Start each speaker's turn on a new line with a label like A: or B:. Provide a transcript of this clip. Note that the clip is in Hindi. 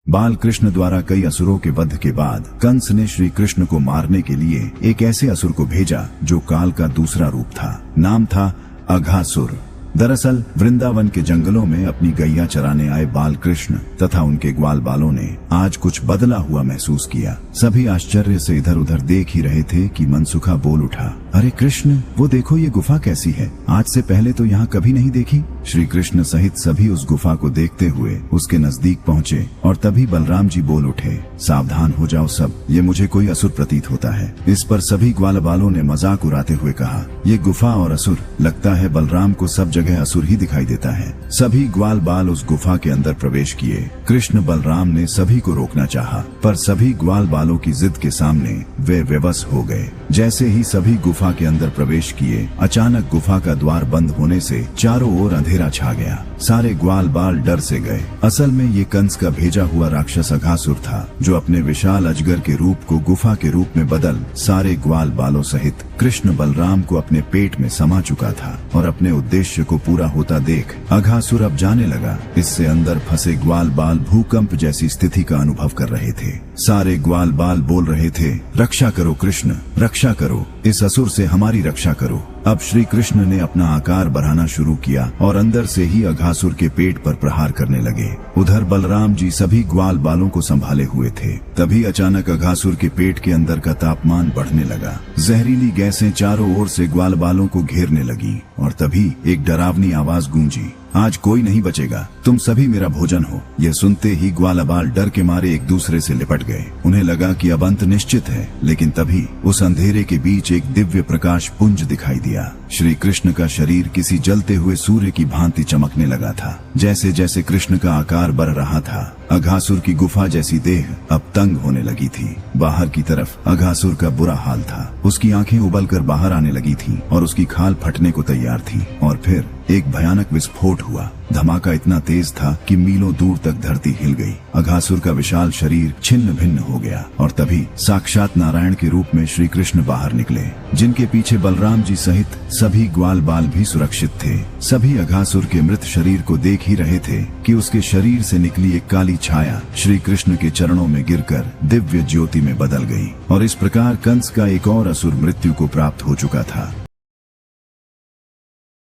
A: बाल कृष्ण द्वारा कई असुरों के वध के बाद कंस ने श्री कृष्ण को मारने के लिए एक ऐसे असुर को भेजा जो काल का दूसरा रूप था। नाम था अघासुर। दरअसल वृंदावन के जंगलों में अपनी गैया चराने आए बाल कृष्ण तथा उनके ग्वाल बालों ने आज कुछ बदला हुआ महसूस किया। सभी आश्चर्य से इधर उधर देख ही रहे थे कि मनसुखा बोल उठा, अरे कृष्ण, वो देखो ये गुफा कैसी है, आज से पहले तो यहाँ कभी नहीं देखी। श्री कृष्ण सहित सभी उस गुफा को देखते हुए उसके नजदीक पहुँचे और तभी बलराम जी बोल उठे, सावधान हो जाओ सब, ये मुझे कोई असुर प्रतीत होता है। इस पर सभी ग्वाल बालों ने मजाक उड़ाते हुए कहा, ये गुफा और असुर, लगता है बलराम को सब जगह असुर ही दिखाई देता है। सभी ग्वाल बाल उस गुफा के अंदर प्रवेश किए। कृष्ण बलराम ने सभी को रोकना चाहा, पर सभी ग्वाल बालों की जिद के सामने वे विवश हो गए। जैसे ही सभी गुफा के अंदर प्रवेश किए, अचानक गुफा का द्वार बंद होने से चारों ओर अंधेरा छा गया। सारे ग्वाल बाल डर से गए। असल में ये कंस का भेजा हुआ राक्षस अघासुर था, जो अपने विशाल अजगर के रूप को गुफा के रूप में बदल सारे ग्वाल बालों सहित कृष्ण बलराम को अपने पेट में समा चुका था। और अपने उद्देश्य को पूरा होता देख अघासुर अब जाने लगा। इससे अंदर फंसे ग्वाल बाल भूकंप जैसी स्थिति का अनुभव कर रहे थे। सारे ग्वाल बाल बोल रहे थे, रक्षा करो कृष्ण, रक्षा करो, इस असुर से हमारी रक्षा करो। अब श्री कृष्ण ने अपना आकार बढ़ाना शुरू किया और अंदर से ही अघासुर के पेट पर प्रहार करने लगे। उधर बलराम जी सभी ग्वाल बालों को संभाले हुए थे। तभी अचानक अघासुर के पेट के अंदर का तापमान बढ़ने लगा। जहरीली गैसें चारों ओर से ग्वाल बालों को घेरने लगी और तभी एक डरावनी आवाज गूंजी, आज कोई नहीं बचेगा, तुम सभी मेरा भोजन हो। यह सुनते ही ग्वाल बाल डर के मारे एक दूसरे से लिपट गए। उन्हें लगा कि अब अंत निश्चित है, लेकिन तभी उस अंधेरे के बीच एक दिव्य प्रकाश पुंज दिखाई दिया। श्री कृष्ण का शरीर किसी जलते हुए सूर्य की भांति चमकने लगा था। जैसे जैसे कृष्ण का आकार बढ़ रहा था, अघासुर की गुफा जैसी देह अब तंग होने लगी थी। बाहर की तरफ अघासुर का बुरा हाल था। उसकी आंखें उबलकर बाहर आने लगी थीं और उसकी खाल फटने को तैयार थी। और फिर एक भयानक विस्फोट हुआ। धमाका इतना तेज था कि मीलों दूर तक धरती हिल गई। अघासुर का विशाल शरीर छिन्न भिन्न हो गया और तभी साक्षात नारायण के रूप में श्री कृष्ण बाहर निकले, जिनके पीछे बलराम जी सहित सभी ग्वाल बाल भी सुरक्षित थे। सभी अघासुर के मृत शरीर को देख ही रहे थे कि उसके शरीर से निकली एक काली छाया श्री कृष्ण के चरणों में गिरकर दिव्य ज्योति में बदल गई। और इस प्रकार कंस का एक और असुर मृत्यु को प्राप्त हो चुका था।